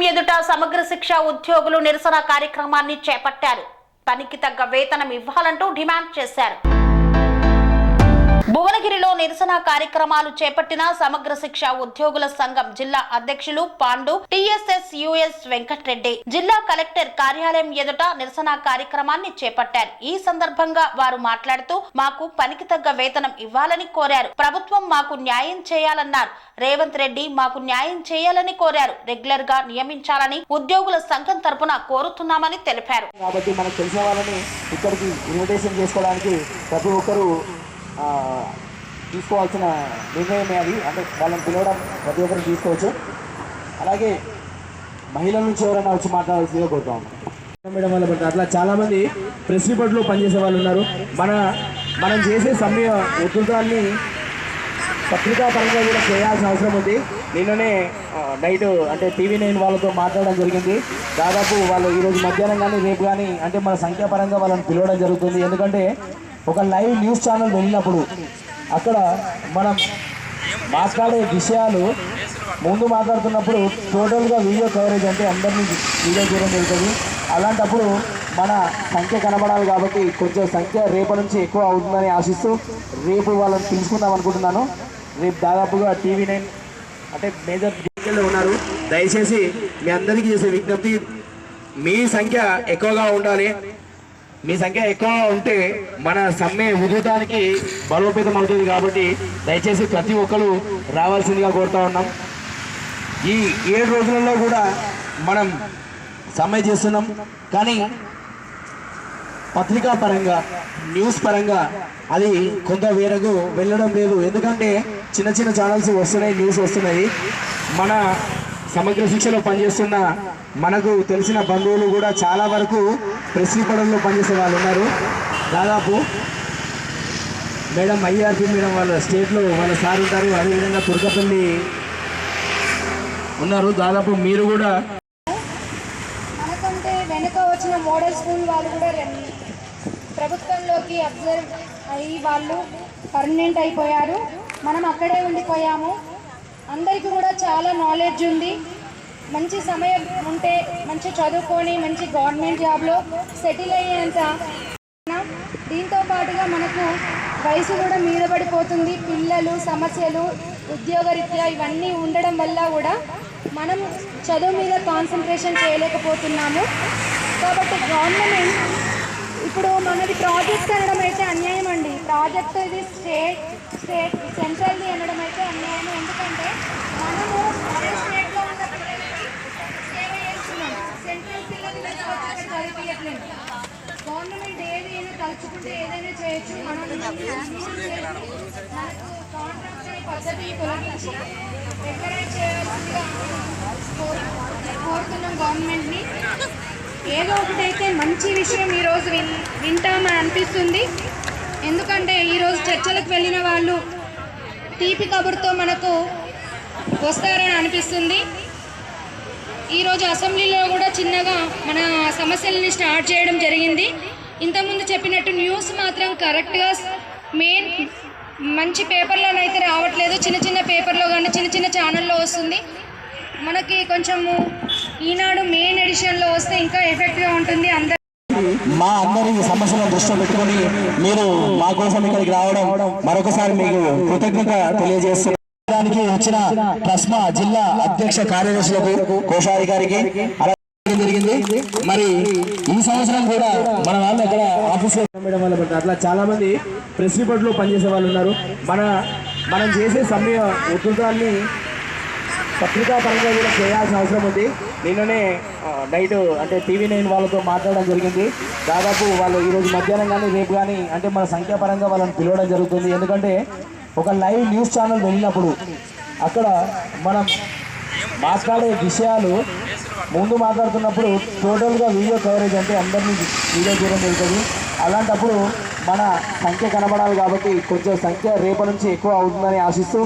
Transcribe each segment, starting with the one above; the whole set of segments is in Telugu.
ఎదుట సమగ్ర శిక్ష ఉద్యోగులు నిరసన కార్యక్రమాన్ని చేపట్టారు. పనికి తగ్గ వేతనం ఇవ్వాలంటూ డిమాండ్ చేశారు. భువనగిరిలో నిరసన కార్యక్రమాలు చేపట్టిన సమగ్ర శిక్ష ఉద్యోగుల సంఘం జిల్లా అధ్యక్షులు పాండు, టీఎస్ఎస్ యుఎస్ వెంకటరెడ్డి జిల్లా కలెక్టర్ కార్యాలయం ఎదుట నిరసన కార్యక్రమాన్ని చేపట్టారు. ఈ సందర్భంగా వారు మాట్లాడుతూ మాకు పనికి తగ్గ వేతనం ఇవ్వాలని కోరారు. ప్రభుత్వం మాకు న్యాయం చేయాలన్నారు. రేవంత్ రెడ్డి మాకు న్యాయం చేయాలని కోరారు. రెగ్యులర్ గా నియమించాలని ఉద్యోగుల సంఘం తరపున కోరుతున్నామని తెలిపారు. కాబట్టి మనకు తెలిసిన వాళ్ళని ఇక్కడికి ఇన్విటేషన్ చేసుకోవడానికి ప్రతి ఒక్కరూ తీసుకోవాల్సిన నిర్ణయమే అది. అంటే వాళ్ళని పిలవడం ప్రతి ఒక్కరు తీసుకోవచ్చు. అలాగే మహిళల నుంచి ఎవరైనా వచ్చి మాట్లాడాల్సిందిగా కోరుతాం మేడం. వాళ్ళ బట్టి అట్లా చాలామంది ప్రెస్ రిపోర్ట్లో పనిచేసే వాళ్ళు ఉన్నారు. మనం చేసే సమ్మె ఉధృతాన్ని పత్రికా పరంగా కూడా చేయాల్సిన అవసరం ఉంది. నిన్ననే నైట్ అంటే TV9 వాళ్ళతో మాట్లాడడం జరిగింది. దాదాపు వాళ్ళు ఈరోజు మధ్యాహ్నం కానీ రేపు కానీ అంటే మన సంఖ్యాపరంగా వాళ్ళని పిలవడం జరుగుతుంది. ఎందుకంటే ఒక లైవ్ న్యూస్ ఛానల్ వెళ్ళినప్పుడు అక్కడ మనం మాట్లాడే విషయాలు ముందు మాట్లాడుతున్నప్పుడు టోటల్గా వీడియో కవరేజ్ అంటే అందరినీ వీడియో చేయడం జరుగుతుంది. అలాంటప్పుడు మన సంఖ్య కనబడాలి. కాబట్టి కొంచెం సంఖ్య రేపటి నుంచి ఎక్కువ అవుతుందని ఆశిస్తూ రేపు వాళ్ళని పిలుచుకుందాం అనుకుంటున్నాను. రేపు దాదాపుగా TV9 అంటే మేజర్ డీటెయిల్లో ఉన్నారు. దయచేసి మీ అందరికీ చేసే విజ్ఞప్తి, మీ సంఖ్య ఎక్కువగా ఉండాలి. మీ సంఖ్య ఎక్కువగా ఉంటే మన సమ్మె ఉధృతానికి బలోపేతం అవుతుంది. కాబట్టి దయచేసి ప్రతి ఒక్కరు రావాల్సిందిగా కోరుతా ఉన్నాం. ఈ 7 రోజులలో కూడా మనం సమ్మె చేస్తున్నాం. కానీ పత్రికా పరంగా న్యూస్ పరంగా అది కొంత వేరకు వెళ్ళడం లేదు. ఎందుకంటే చిన్న చిన్న ఛానల్స్ వస్తున్నాయి, న్యూస్ వస్తున్నాయి. మన సమగ్ర శిక్షలో పనిచేస్తున్న మనకు తెలిసిన బంధువులు కూడా చాలా వరకు ప్రెస్ రిపోర్టర్లో పనిచేసే వాళ్ళు ఉన్నారు. దాదాపు మేడం IRP మేడం వాళ్ళ స్టేట్లో వాళ్ళ సార్ ఉంటారు. అదేవిధంగా తుర్కపల్లి ఉన్నారు. దాదాపు మీరు కూడా మనకంటే వెనుక వచ్చిన మోడల్ స్కూల్ వాళ్ళు కూడా ప్రభుత్వంలోకి అబ్జర్వ్ అయ్యి వాళ్ళు పర్మనెంట్ అయిపోయారు. మనం అక్కడే ఉండిపోయాము. అందరికీ కూడా చాలా నాలెడ్జ్ ఉంది. మంచి సమయం ఉంటే మంచి చదువుకొని మంచి గవర్నమెంట్ జాబ్లో సెటిల్ అయ్యేంత. దీంతో పాటుగా మనకు వయసు కూడా మీద పడిపోతుంది. పిల్లలు, సమస్యలు, ఉద్యోగరీత్యా ఇవన్నీ ఉండడం వల్ల కూడా మనం చదువు మీద కాన్సన్ట్రేషన్ చేయలేకపోతున్నాము. కాబట్టి గవర్నమెంట్ ఇప్పుడు మనది ప్రాజెక్ట్ అనడం అయితే అన్యాయం అండి. ప్రాజెక్ట్ ఇది స్టేట్ సెంట్రల్ది అనడం అయితే అన్యాయం. ఎందుకంటే మనము అదే స్టేట్లో ఉన్న పిల్లలకి సేవ చేస్తున్నాం. సెంట్రల్ పిల్లలు చదివించట్లేదు. గవర్నమెంట్ ఏదైనా తలుచుకుంటే ఏదైనా చేయొచ్చు. మనం మనకు కాంట్రాక్ట్ అనే పద్ధతిని తొలగించి ఎంకరేజ్ చేయాల్సిందిగా కోరుతున్నాం గవర్నమెంట్ని. ఏదో ఒకటైతే మంచి విషయం ఈరోజు వింటామని అనిపిస్తుంది. ఎందుకంటే ఈరోజు చర్చలకు వెళ్ళిన వాళ్ళు తీపి కబుర్తో మనకు వస్తారని అనిపిస్తుంది. ఈరోజు అసెంబ్లీలో కూడా చిన్నగా మన సమస్యలని స్టార్ట్ చేయడం జరిగింది. ఇంతకుముందు చెప్పినట్టు న్యూస్ మాత్రం కరెక్ట్గా మెయిన్ మంచి పేపర్లోనైతే రావట్లేదు. చిన్న చిన్న పేపర్లో కానీ చిన్న చిన్న ఛానల్లో వస్తుంది. మనకి కొంచెము ఈనాడు మెయిన్ ఎడిషన్లో వస్తే ఇంకా ఎఫెక్ట్గా ఉంటుంది. మా అందరి సమస్యలను దృష్టిలో పెట్టుకుని మీరు మా కోసం ఇక్కడికి రావడం మరొకసారి మీకు కృతజ్ఞత తెలియజేస్తున్నానికి వచ్చిన ట్రస్మా జిల్లా అధ్యక్ష కార్యదర్శులకు, కోశాధికారికి అలా జరిగింది. మరి ఈ సంవత్సరం కూడా మన వాళ్ళు ఇక్కడ ఆఫీస్లో మేడం వాళ్ళ బట్టి అట్లా చాలా మంది ప్రెస్ రిపోర్ట్లో పనిచేసే వాళ్ళు ఉన్నారు. మనం చేసే సమ్మె ఉధృతాన్ని పత్రికా పరంగా కూడా చేయాల్సిన అవసరం ఉంది. నిన్ననే నైట్ అంటే TV9 వాళ్ళతో మాట్లాడడం జరిగింది. దాదాపు వాళ్ళు ఈరోజు మధ్యాహ్నం కానీ రేపు కానీ అంటే మన సంఖ్యాపరంగా వాళ్ళని పిలవడం జరుగుతుంది. ఎందుకంటే ఒక లైవ్ న్యూస్ ఛానల్ వెళ్ళినప్పుడు అక్కడ మనం మాట్లాడే విషయాలు ముందు మాట్లాడుతున్నప్పుడు టోటల్గా వీడియో కవరేజ్ అంటే అందరినీ వీడియో చేయడం జరుగుతుంది. అలాంటప్పుడు మన సంఖ్య కనబడాలి. కాబట్టి కొంచెం సంఖ్య రేపటి నుంచి ఎక్కువ అవుతుందని ఆశిస్తూ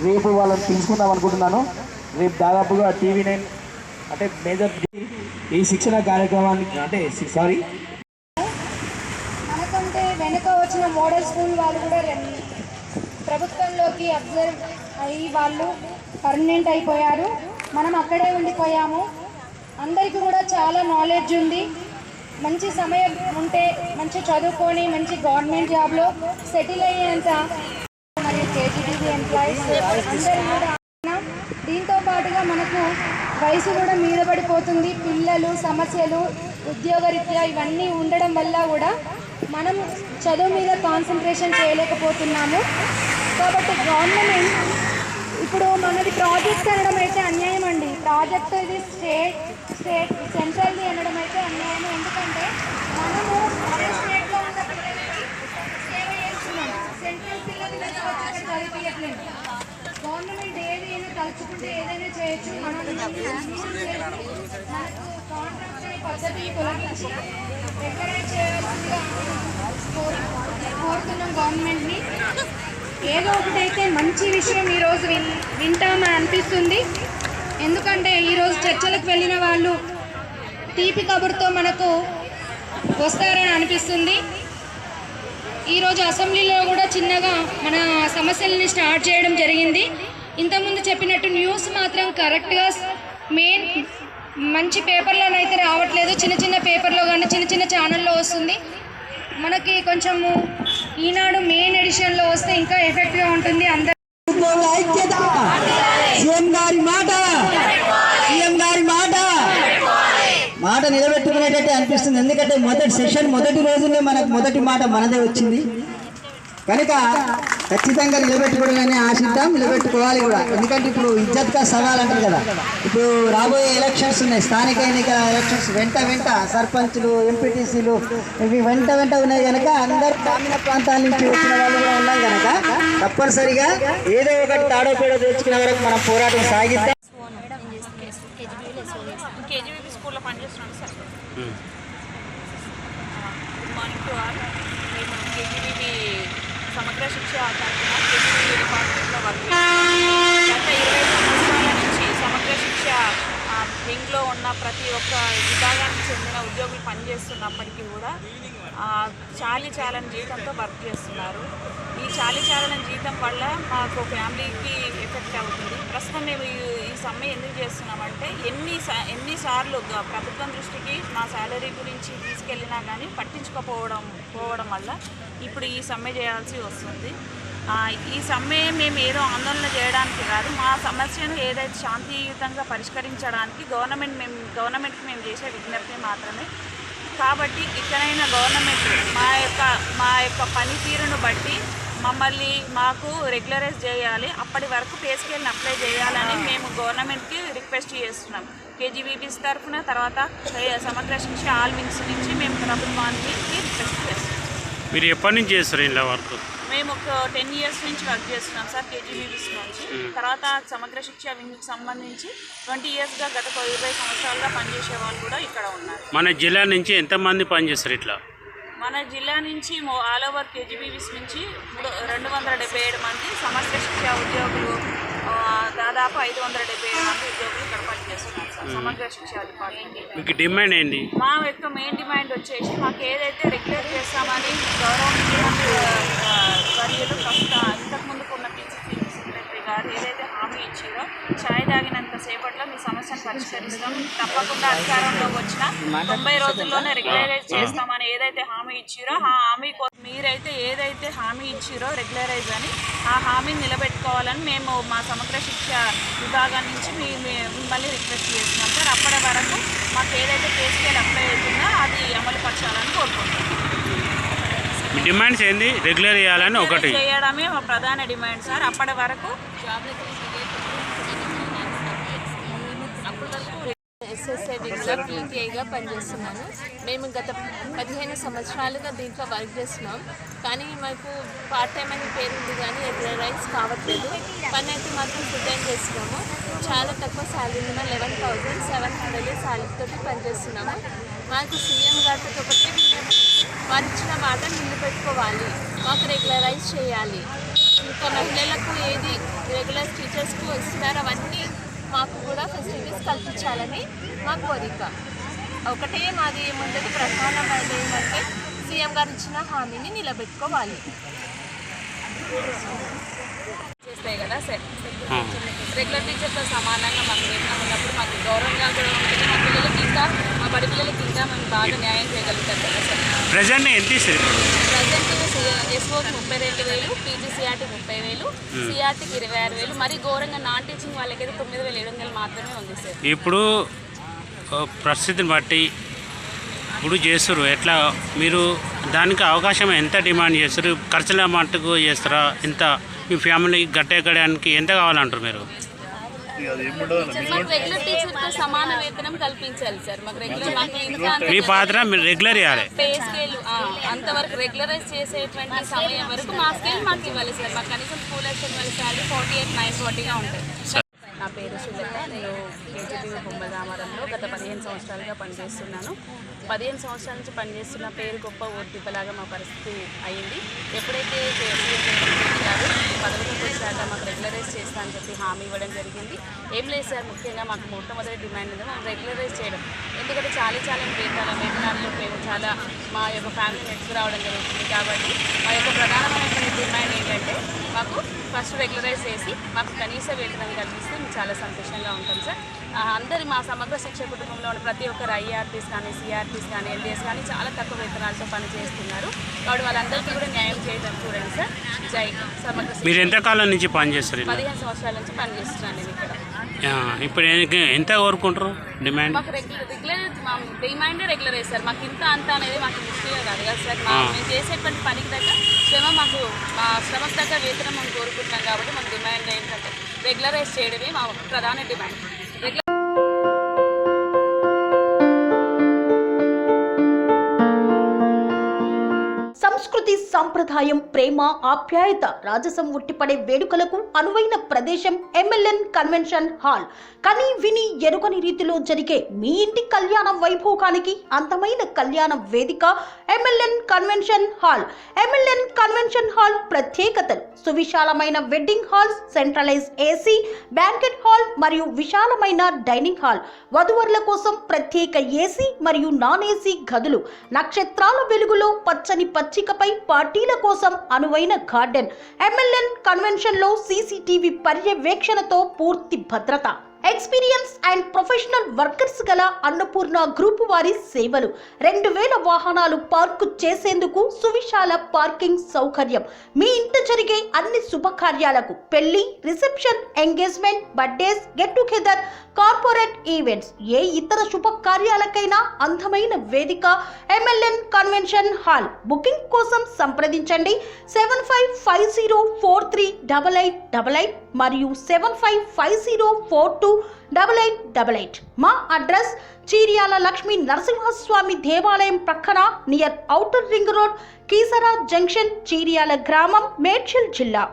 రేపు వాళ్ళని పిలుచుకుందాం అనుకుంటున్నాను. రేపు దాదాపుగా TV9 అంటే మేజర్ ఈ శిక్షణ కార్యక్రమానికి అంటే మనకంటే వెనుక వచ్చిన మోడల్ స్కూల్ వాళ్ళు కూడా ప్రభుత్వంలోకి అబ్జర్వ్ అయ్యి వాళ్ళు పర్మనెంట్ అయిపోయారు. మనం అక్కడే ఉండిపోయాము. అందరికీ కూడా చాలా నాలెడ్జ్ ఉంది. మంచి సమయం ఉంటే మంచి చదువుకొని మంచి గవర్నమెంట్ జాబ్లో సెటిల్ అయ్యేంత మరియు కేజీబీబీ ఎంప్లాయీస్ అందరూ కూడా. దీంతో పాటుగా మనకు వయసు కూడా మీద పడిపోతుంది. పిల్లలు సమస్యలు ఉద్యోగరీత్యా ఇవన్నీ ఉండడం వల్ల కూడా మనం చదువు మీద కాన్సన్ట్రేషన్ చేయలేకపోతున్నాము. కాబట్టి గవర్నమెంట్ ఇప్పుడు మనది ప్రాజెక్ట్ అనడం అయితే అన్యాయం అండి. ప్రాజెక్ట్ ఇది స్టేట్ సెంట్రల్ది అనడం అయితే అన్యాయం. ఎందుకంటే మనము అదే స్టేట్లో ఉన్న పిల్లలకి సేవ చేస్తున్నాం. సెంట్రల్ పిల్లలు చదివించట్లేదు. గవర్నమెంట్ ఏదైనా తలుచుకుంటే ఏదైనా చేయొచ్చు. మనం మనకు కాంట్రాక్ట్ అనే పద్ధతిని తొలగించి ఎంకరేజ్ చేయాల్సిందిగా కోరుతున్నాం గవర్నమెంట్ని. ఏదో ఒకటైతే మంచి విషయం ఈరోజు వింటామని అనిపిస్తుంది. ఎందుకంటే ఈరోజు చర్చలకు వెళ్ళిన వాళ్ళు తీపి కబుర్తో మనకు వస్తారని అనిపిస్తుంది. ఈరోజు అసెంబ్లీలో కూడా చిన్నగా మన సమస్యలని స్టార్ట్ చేయడం జరిగింది. ఇంతకుముందు చెప్పినట్టు న్యూస్ మాత్రం కరెక్ట్గా మెయిన్ మంచి పేపర్లోనైతే రావట్లేదు. చిన్న చిన్న పేపర్లో కానీ చిన్న చిన్న ఛానల్లో వస్తుంది. మనకి కొంచెము ఈనాడు మెయిన్ ఎడిషన్లో వస్తే ఇంకా ఎఫెక్ట్గా ఉంటుంది. అందరూ మాట నిలబెట్టుకునేటట్టే అనిపిస్తుంది. ఎందుకంటే మొదటి సెషన్ మొదటి రోజునే మనకు మొదటి మాట మనదే వచ్చింది కనుక ఖచ్చితంగా నిలబెట్టుకోవడాన్ని ఆశిద్దాం, నిలబెట్టుకోవాలి కూడా. ఎందుకంటే ఇప్పుడు ఇజ్జత్గా సవాల్ అంటారు కదా. ఇప్పుడు రాబోయే ఎలక్షన్స్ ఉన్నాయి, స్థానిక ఎన్నికల ఎలక్షన్స్. వెంట సర్పంచ్లు, ఎంపీటీసీలు ఇవి వెంట ఉన్నాయి కనుక అందరు గ్రామీణ ప్రాంతాల నుంచి వచ్చిన వాళ్ళు కూడా ఉన్నాం కనుక తప్పనిసరిగా ఏదో ఒకటి తాడో పేడో తెచ్చుకునే వరకు మనం పోరాటం సాగిద్దాం. కేజీబీబీ స్కూల్లో పనిచేస్తున్నాను sir. Good morning to all. మేము కేజీబీబీ సమగ్ర శిక్ష తరఫున కేజీబీబీ డిపార్ట్మెంట్లో వర్క్ గత 20 సంవత్సరాల నుంచి సమగ్ర శిక్ష వింగ్లో ఉన్న ప్రతి ఒక్క విభాగానికి చెందిన ఉద్యోగులు పనిచేస్తున్నప్పటికీ కూడా చాలని జీతంతో వర్క్ చేస్తున్నారు. ఈ చాలని జీతం వల్ల మాకు ఫ్యామిలీకి ఎఫెక్ట్ అవుతుంది. ప్రస్తుతం మేము ఈ సమ్మె ఎందుకు చేస్తున్నామంటే ఎన్నిసార్లు ప్రభుత్వం దృష్టికి మా శాలరీ గురించి తీసుకెళ్ళినా కానీ పట్టించుకోపోవడం వల్ల ఇప్పుడు ఈ సమ్మె చేయాల్సి వస్తుంది. ఈ సమ్మె మేము ఏదో ఆందోళన చేయడానికి కాదు, మా సమస్యను ఏదైతే శాంతియుతంగా పరిష్కరించడానికి గవర్నమెంట్కి మేము చేసే విజ్ఞప్తి మాత్రమే. కాబట్టి ఇకనైనా గవర్నమెంట్ మా యొక్క పనితీరును బట్టి మాకు రెగ్యులరైజ్ చేయాలి. అప్పటి వరకు పే స్కేల్ని అప్లై చేయాలని మేము గవర్నమెంట్కి రిక్వెస్ట్ చేస్తున్నాం. కేజీబీబీస్ తరఫున తర్వాత సమగ్ర శిక్ష ఆల్ వింగ్స్ నుంచి మేము ప్రభుత్వానికి రిక్వెస్ట్ చేస్తున్నాం. మీరు ఎప్పటి నుంచి చేస్తారు ఇలా వర్క్? మేము ఒక 10 years నుంచి వర్క్ చేస్తున్నాం సార్ కేజీబీబీస్ నుంచి. తర్వాత సమగ్ర శిక్ష వింగ్కి సంబంధించి 20 yearsగా గత 20 సంవత్సరాలుగా పనిచేసే వాళ్ళు కూడా ఇక్కడ ఉన్నారు. మన జిల్లా నుంచి ఎంతమంది పనిచేస్తారు ఇట్లా? మన జిల్లా నుంచి ఆల్ ఓవర్ కేజీబీబీస్ నుంచి 277 మంది సమగ్ర శిక్ష ఉద్యోగులు, దాదాపు 577 మంది ఉద్యోగులు ఇక్కడ పనిచేస్తున్నారు సార్ సమగ్ర శిక్ష డిపార్ట్మెంట్. మీకు డిమాండ్ ఏంటి? మా యొక్క మెయిన్ డిమాండ్ వచ్చేసి మాకు ఏదైతే రెగ్యులేట్ చేస్తామని గౌరవ ముఖ్యమంత్రి వర్యులు ఇంతకుముందుకు ఉన్న పీసీసీ సెక్రటరీ గారు ఏదైతే హామీ ఇచ్చారో ఛాయ్ తాగినంత సేపట్లో మీ సమస్యను పరిష్కరిస్తాం, తప్పకుండా అధికారంలో వచ్చిన 90 రోజుల్లోనే రెగ్యులరైజ్ చేస్తామని ఏదైతే హామీ ఇచ్చారో ఆ హామీ మీరైతే ఏదైతే హామీ ఇచ్చారో రెగ్యులరైజ్ అని ఆ హామీని నిలబెట్టుకోవాలని మేము మా సమగ్ర శిక్ష విభాగం నుంచి మిమ్మల్ని రిక్వెస్ట్ చేస్తున్నాం సార్. అప్పటి వరకు మాకు ఏదైతే పే స్కేల్ అప్లై అవుతుందో అది అమలు పరచాలని కోరుకుంటున్నాం. మీ డిమాండ్స్ ఏంది? రెగ్యులర్ చేయాలని ఒకటి చేయడమే మా ప్రధాన డిమాండ్ సార్. అప్పటి వరకు ఎస్ఎస్ఐ వింగ్లో పీటీఐగా పనిచేస్తున్నాను. మేము గత 15 సంవత్సరాలుగా దీంట్లో వర్క్ చేస్తున్నాం. కానీ మాకు పార్ట్ టైం అనే పేరు ఉంది కానీ రెగ్యులరైజ్ కావట్లేదు. పని అయితే మాత్రం ఫుల్ టైం చేస్తున్నాము. చాలా తక్కువ శాలరీ ఉన్న 11,700 శాలరీతో పనిచేస్తున్నాము. మాకు సీఎం గారితో ఒకటే వారు ఇచ్చిన మాట నిలబెట్టుకోవాలి, మాకు రెగ్యులరైజ్ చేయాలి. ఇంకా మహిళలకు ఏది రెగ్యులర్ టీచర్స్కు ఇస్తున్నారో అవన్నీ మాకు కూడా ఫెసిలిటీస్ కల్పించాలని మా కోరిక. ఒకటే మాది ముందుకు ప్రధానమైనది ఏంటంటే సీఎం గారు ఇచ్చిన హామీని నిలబెట్టుకోవాలి. చేస్తాయి కదా సార్, రెగ్యులర్ టీచర్తో సమానంగా మాకు వేతనం ఉన్నప్పుడు మాకు గౌరవంగా కూడా ఉంటుంది. మా పిల్లలకి ఇంకా మా బడి పిల్లలకి ఇంకా మేము బాగా న్యాయం చేయగలుగుతాం కదా సార్. ప్రజెంట్ ఎంత ఇస్తారు ఇప్పుడు? ప్రజెంట్ ఎస్ఓకి 32,000, పీజీసీఆర్టీ 30,000, సిఆర్టీకి 26,000, మరి ఘోరంగా నాన్ టీచింగ్ వాళ్ళకైతే 9,700 మాత్రమే ఉంది సార్. ఇప్పుడు పరిస్థితిని బట్టి ఇప్పుడు చేస్తారు ఎట్లా మీరు దానికి అవకాశం ఎంత డిమాండ్ చేస్తారు? ఖర్చుల మట్టుకు చేస్తారా? ఎంత మీ ఫ్యామిలీ గట్టెక్కడానికి ఎంత కావాలంటారు మీరు? మాకు రెగ్యులర్ టీచర్తో సమాన వేతనం కల్పించాలి సార్. మాకు రెగ్యులర్ మీ పాత్ర మీరు రెగ్యులర్ ఇవ్వాలి. పే స్కేల్ అంతవరకు రెగ్యులరైజ్ చేసేటువంటి సమయం వరకు మా స్కేల్ మాకు ఇవ్వాలి సార్. మాకు కనీసం స్కూల్ ఎస్ఎల్ వాళ్ళ శాలరీ 48,940గా ఉంటుంది. నా పేరు సులత. నేను కేజీబీ బొమ్మల రామారంలో గత 15 సంవత్సరాలుగా పనిచేస్తున్నాను. 15 సంవత్సరాల నుంచి పనిచేస్తున్న పేరు గొప్ప ఓర్తిప్పలాగా మా పరిస్థితి అయ్యింది. ఎప్పుడైతే గారు పదవిలోకి వచ్చాక మాకు రెగ్యులరైజ్ చేస్తా అని చెప్పి హామీ ఇవ్వడం జరిగింది. ఏం లేదు సార్, ముఖ్యంగా మాకు మొట్టమొదటి డిమాండ్ ఉంది మనం రెగ్యులరైజ్ చేయడం. ఎందుకంటే చాలా వేతనాల్లో మేము చాలా మా యొక్క ఫ్యామిలీ నెట్స్ రావడం జరుగుతుంది. కాబట్టి మా యొక్క ప్రధానమైనటువంటి డిమాండ్ ఏంటంటే మాకు ఫస్ట్ రెగ్యులరైజ్ చేసి మాకు కనీస వేతనం కల్పిస్తే మేము చాలా సంతోషంగా ఉంటాం సార్. అందరి మా సమగ్ర శిక్ష కుటుంబంలో ఉన్న ప్రతి ఒక్కరు ఐఆర్టీస్ కానీ, సిఆర్టీస్ కానీ, ఎల్డీఎస్ కానీ చాలా తక్కువ వేతనాలతో పనిచేస్తున్నారు. కాబట్టి వాళ్ళందరికీ కూడా న్యాయం చేయడం చూడండి సార్. జై సమగ్ర. మీరు ఎంతకాలం నుంచి పనిచేస్తారు? 15 సంవత్సరాల నుంచి పనిచేస్తున్నాను నేను ఇక్కడ. ఇప్పుడు ఎంత కోరుకుంటారు డిమాండ్? మాకు రెగ్యులర్ మా డిమాండే రెగ్యులరైజ్ సార్. మాకు ఇంత అంత అనేది మాకు దృష్టిలో కాదు కదా సార్. మేము చేసేటువంటి పనికి దగ్గర మాకు మా శ్రమకు దగ్గర వేతనం మేము కోరుకుంటున్నాం. కాబట్టి మాకు డిమాండ్ ఏంటంటే రెగ్యులరైజ్ చేయడమే మా ప్రధాన డిమాండ్. సంస్కృతి, సంప్రదాయం, ప్రేమ, ఆప్యాయత, రాజసం ఉట్టిపడే వేడుకలకు అనువైన ప్రదేశం ఎంఎల్ఎన్ కన్వెన్షన్ హాల్. కని విని ఎరుగని రీతిలో జరిగే మీ ఇంటి కళ్యాణ వైభోగానికి అందమైన కళ్యాణ వేదిక MLN convention hall. MLN convention hall ప్రత్యేకతలు: సువిశాలమైన wedding hall, centralise AC banquet hall మరియు విశాలమైన డైనింగ్ హాల్, వధువరుల కోసం ప్రత్యేక ఏసీ మరియు నాన్ ఏసీ గదులు, నక్షత్రాల వెలుగులో పచ్చని పచ్చికపై పార్టీల కోసం అనువైన గార్డెన్. ఎంఎల్ఎన్ కన్వెన్షన్ లో సీసీటీవీ పర్యవేక్షణతో పూర్తి భద్రత. ఎక్స్పీరియన్స్ అండ్ ప్రొఫెషనల్ వర్కర్స్ గల అన్నపూర్ణ గ్రూప్ వారి సేవలు. 2,000 వాహనాలు పార్కు చేసేందుకు సువిశాల పార్కింగ్ సౌకర్యం. మీ ఇంట జరిగే అన్ని శుభకార్యాలకు, పెళ్లి, reception, engagement, birthdays, get together, corporate events, ఏ ఇతర శుభకార్యాలకైనా అందమైన వేదిక ఎంఎల్ఎన్ కన్వెన్షన్ హాల్. బుకింగ్ కోసం సంప్రదించండి 7550438888 మరియు 7550428888. మా అడ్రస్ చీర్యాల లక్ష్మీ నరసింహస్వామి దేవాలయం ప్రక్కన, near outer ring road, Keesara junction, Cheeryal గ్రామం, మేడ్చల్ జిల్లా.